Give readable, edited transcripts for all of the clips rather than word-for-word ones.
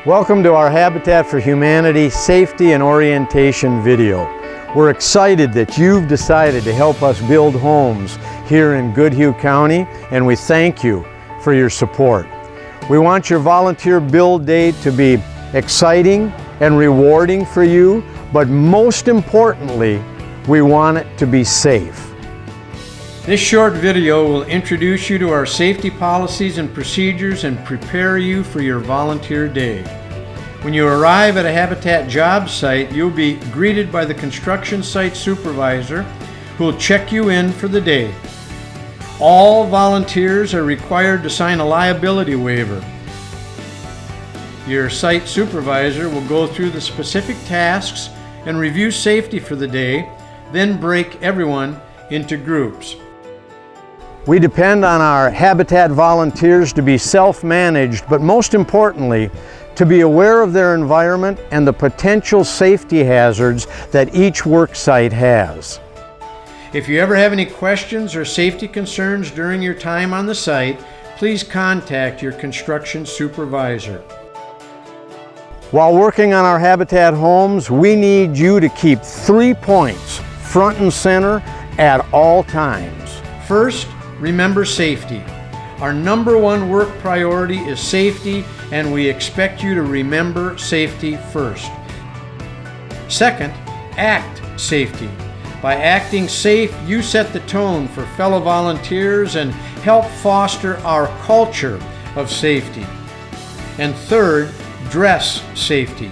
Welcome to our Habitat for Humanity Safety and Orientation video. We're excited that you've decided to help us build homes here in Goodhue County, and we thank you for your support. We want your volunteer build day to be exciting and rewarding for you, but most importantly, we want it to be safe. This short video will introduce you to our safety policies and procedures and prepare you for your volunteer day. When you arrive at a Habitat job site, you'll be greeted by the construction site supervisor who will check you in for the day. All volunteers are required to sign a liability waiver. Your site supervisor will go through the specific tasks and review safety for the day, then break everyone into groups. We depend on our Habitat volunteers to be self-managed, but most importantly, to be aware of their environment and the potential safety hazards that each work site has. If you ever have any questions or safety concerns during your time on the site, please contact your construction supervisor. While working on our Habitat homes, we need you to keep 3 points front and center at all times. First, remember safety. Our #1 work priority is safety, and we expect you to remember safety first. Second, act safety. By acting safe, you set the tone for fellow volunteers and help foster our culture of safety. And third, dress safety.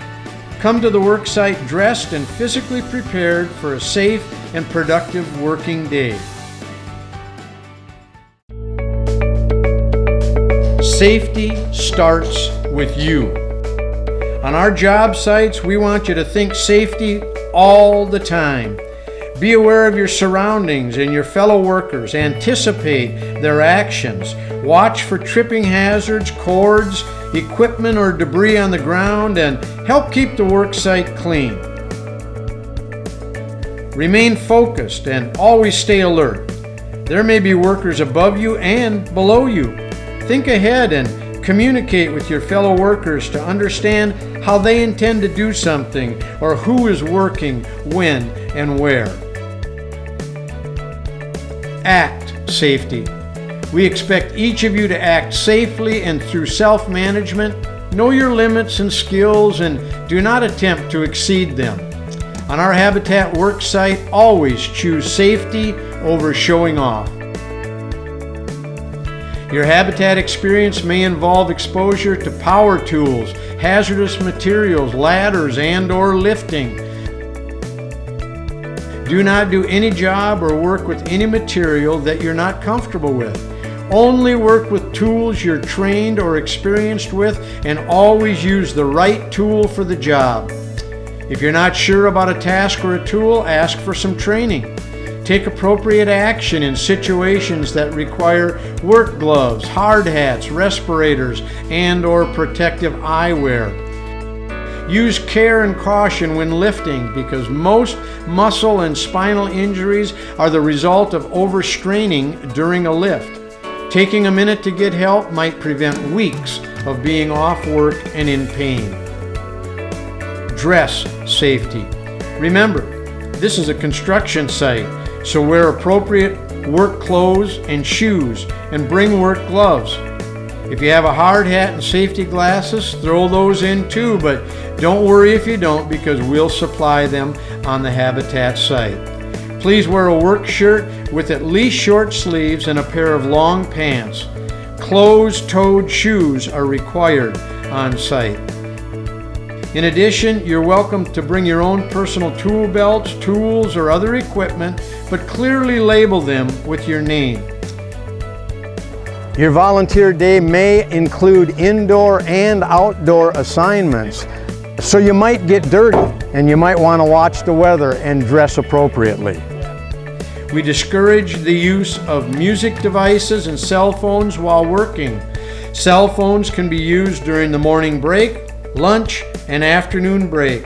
Come to the work site dressed and physically prepared for a safe and productive working day. Safety starts with you. On our job sites, we want you to think safety all the time. Be aware of your surroundings and your fellow workers. Anticipate their actions. Watch for tripping hazards, cords, equipment or debris on the ground, and help keep the work site clean. Remain focused and always stay alert. There may be workers above you and below you. Think ahead and communicate with your fellow workers to understand how they intend to do something or who is working when and where. Act safety. We expect each of you to act safely and through self-management. Know your limits and skills and do not attempt to exceed them. On our Habitat work site, always choose safety over showing off. Your Habitat experience may involve exposure to power tools, hazardous materials, ladders, and/or lifting. Do not do any job or work with any material that you're not comfortable with. Only work with tools you're trained or experienced with, and always use the right tool for the job. If you're not sure about a task or a tool, ask for some training. Take appropriate action in situations that require work gloves, hard hats, respirators, and/or protective eyewear. Use care and caution when lifting because most muscle and spinal injuries are the result of overstraining during a lift. Taking a minute to get help might prevent weeks of being off work and in pain. Dress safety. Remember, this is a construction site, so wear appropriate work clothes and shoes and bring work gloves. If you have a hard hat and safety glasses, throw those in too, but don't worry if you don't because we'll supply them on the Habitat site. Please wear a work shirt with at least short sleeves and a pair of long pants. Closed-toed shoes are required on site. In addition, you're welcome to bring your own personal tool belts, tools, or other equipment, but clearly label them with your name. Your volunteer day may include indoor and outdoor assignments, so you might get dirty and you might want to watch the weather and dress appropriately. We discourage the use of music devices and cell phones while working. Cell phones can be used during the morning break, lunch, and afternoon break.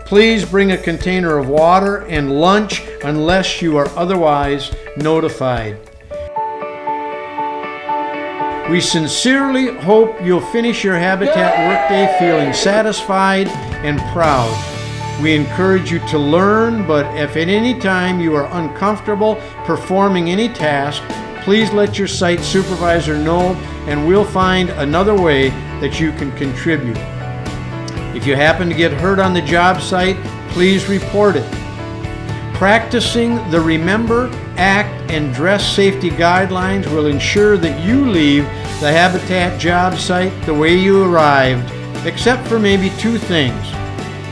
Please bring a container of water and lunch unless you are otherwise notified. We sincerely hope you'll finish your Habitat workday feeling satisfied and proud. We encourage you to learn, but if at any time you are uncomfortable performing any task, please let your site supervisor know and we'll find another way that you can contribute. If you happen to get hurt on the job site, please report it. Practicing the Remember, Act, and Dress safety guidelines will ensure that you leave the Habitat job site the way you arrived, except for maybe two things.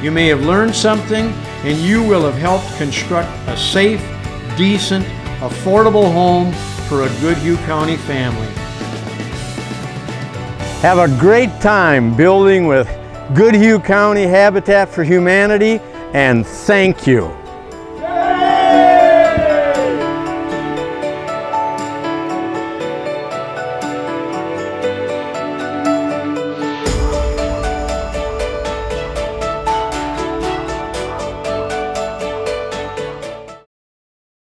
You may have learned something, and you will have helped construct a safe, decent, affordable home for a Goodhue County family. Have a great time building with Goodhue County Habitat for Humanity, and thank you.